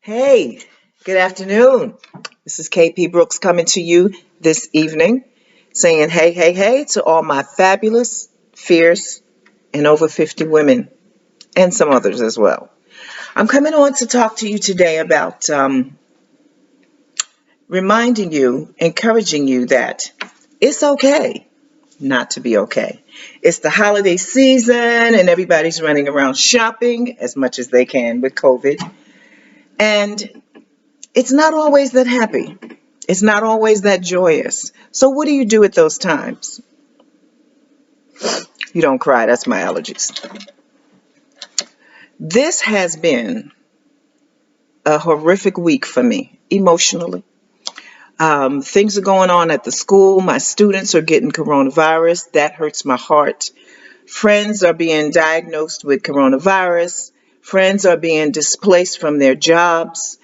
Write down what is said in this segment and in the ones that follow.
Hey, good afternoon. This is KP Brooks coming to you this evening saying hey, hey, hey to all my fabulous, fierce, and over 50 women and some others as well. I'm coming on to talk to you today about reminding you, encouraging you that it's okay not to be okay. It's the holiday season and everybody's running around shopping as much as they can with COVID. And it's not always that happy. It's not always that joyous. So what do you do at those times? You don't cry. That's my allergies. This has been a horrific week for me emotionally. Things are going on at the school. My students are getting coronavirus. That hurts my heart. Friends are being diagnosed with coronavirus. Friends are being displaced from their jobs.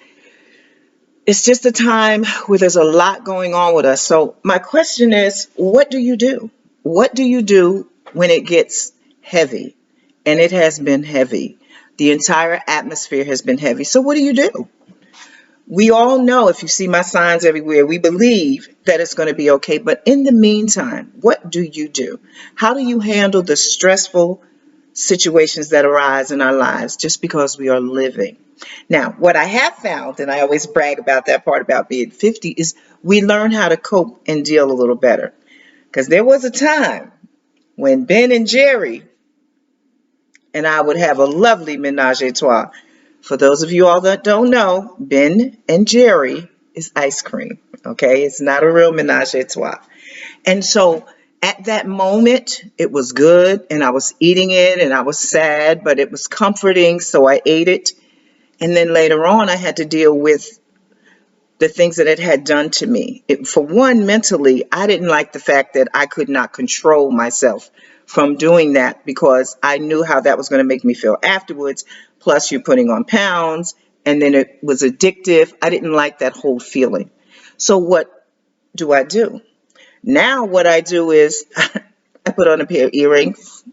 It's just a time where there's a lot going on with us. So my question is, what do you do? What do you do when it gets heavy? And it has been heavy. The entire atmosphere has been heavy. So what do you do? We all know, if you see my signs everywhere, we believe that it's going to be okay. But in the meantime, what do you do? How do you handle the stressful situations that arise in our lives just because we are living? Now, what I have found, and I always brag about that part about being 50, is we learn how to cope and deal a little better. Because there was a time when Ben and Jerry and I would have a lovely menage a trois. For those of you all that don't know, Ben and Jerry is ice cream. Okay, it's not a real menage a trois. And so at that moment, it was good, and I was eating it, and I was sad, but it was comforting, so I ate it. And then later on, I had to deal with the things that it had done to me. For one, mentally, I didn't like the fact that I could not control myself from doing that because I knew how that was going to make me feel afterwards. Plus, you're putting on pounds, and then it was addictive. I didn't like that whole feeling. So, what do I do? Now, what I do is I put on a pair of earrings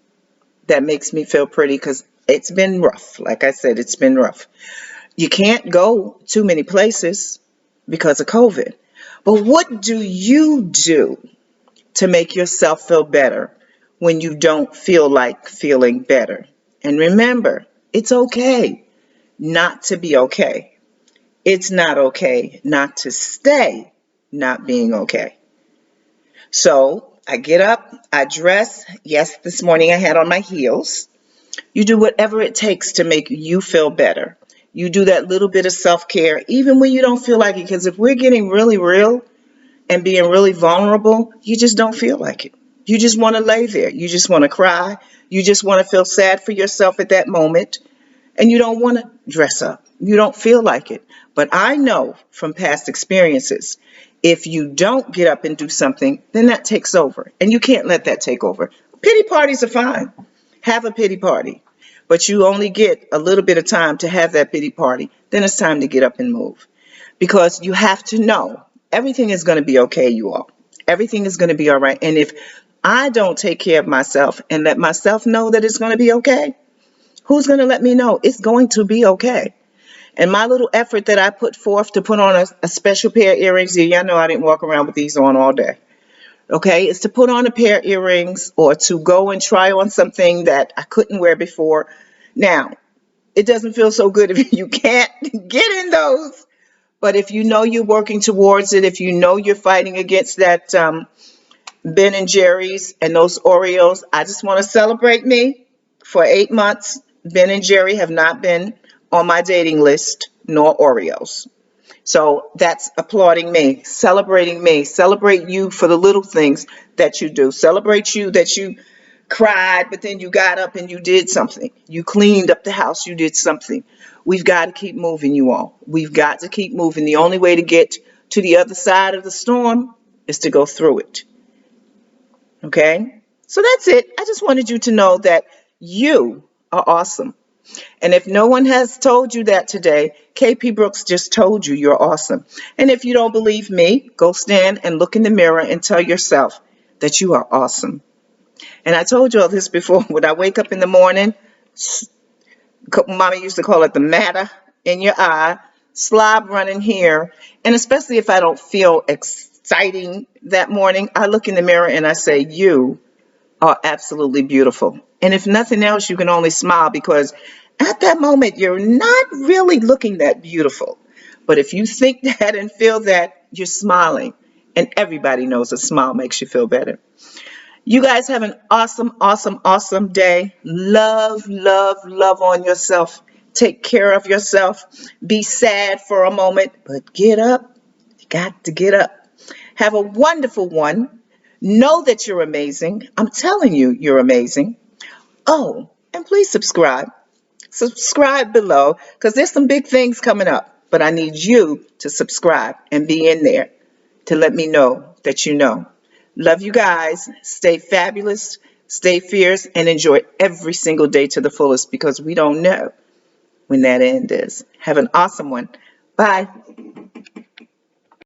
that makes me feel pretty because it's been rough. Like I said, it's been rough. You can't go too many places because of COVID. But what do you do to make yourself feel better when you don't feel like feeling better? And remember, it's okay not to be okay. It's not okay not to stay not being okay. So I get up, I dress. Yes, this morning I had on my heels. You do whatever it takes to make you feel better. You do that little bit of self-care, even when you don't feel like it. Because if we're getting really real and being really vulnerable, you just don't feel like it. You just want to lay there. You just want to cry. You just want to feel sad for yourself at that moment. And you don't want to dress up. You don't feel like it. But I know from past experiences, if you don't get up and do something, then that takes over. And you can't let that take over. Pity parties are fine. Have a pity party. But you only get a little bit of time to have that pity party. Then it's time to get up and move. Because you have to know everything is going to be okay, you all. Everything is going to be all right. And if I don't take care of myself and let myself know that it's going to be okay, who's going to let me know it's going to be okay? And my little effort that I put forth to put on a special pair of earrings, y'all know I didn't walk around with these on all day. Okay, is to put on a pair of earrings or to go and try on something that I couldn't wear before. Now, it doesn't feel so good if you can't get in those. But if you know you're working towards it, if you know you're fighting against that Ben and Jerry's and those Oreos, I just want to celebrate me. For 8 months, Ben and Jerry have not been on my dating list, nor Oreos. So that's applauding me, celebrating me, celebrate you for the little things that you do. Celebrate you that you cried, but then you got up and you did something. You cleaned up the house, you did something. We've got to keep moving, you all. We've got to keep moving. The only way to get to the other side of the storm is to go through it. Okay? So that's it. I just wanted you to know that you are awesome. And if no one has told you that today, KP Brooks just told you you're awesome. And if you don't believe me, go stand and look in the mirror and tell yourself that you are awesome. And I told you all this before. When I wake up in the morning, Mama used to call it the matter in your eye. slob running here. And especially if I don't feel exciting that morning, I look in the mirror and I say, you are absolutely beautiful. And if nothing else, you can only smile because at that moment, you're not really looking that beautiful. But if you think that and feel that, you're smiling. And everybody knows a smile makes you feel better. You guys have an awesome, awesome, awesome day. Love, love, love on yourself. Take care of yourself. Be sad for a moment, but get up. You got to get up. Have a wonderful one. Know that you're amazing. I'm telling you, you're amazing. Oh, and please subscribe. Subscribe below because there's some big things coming up. But I need you to subscribe and be in there to let me know that you know. Love you guys. Stay fabulous, stay fierce, and enjoy every single day to the fullest because we don't know when that end is. Have an awesome one. Bye.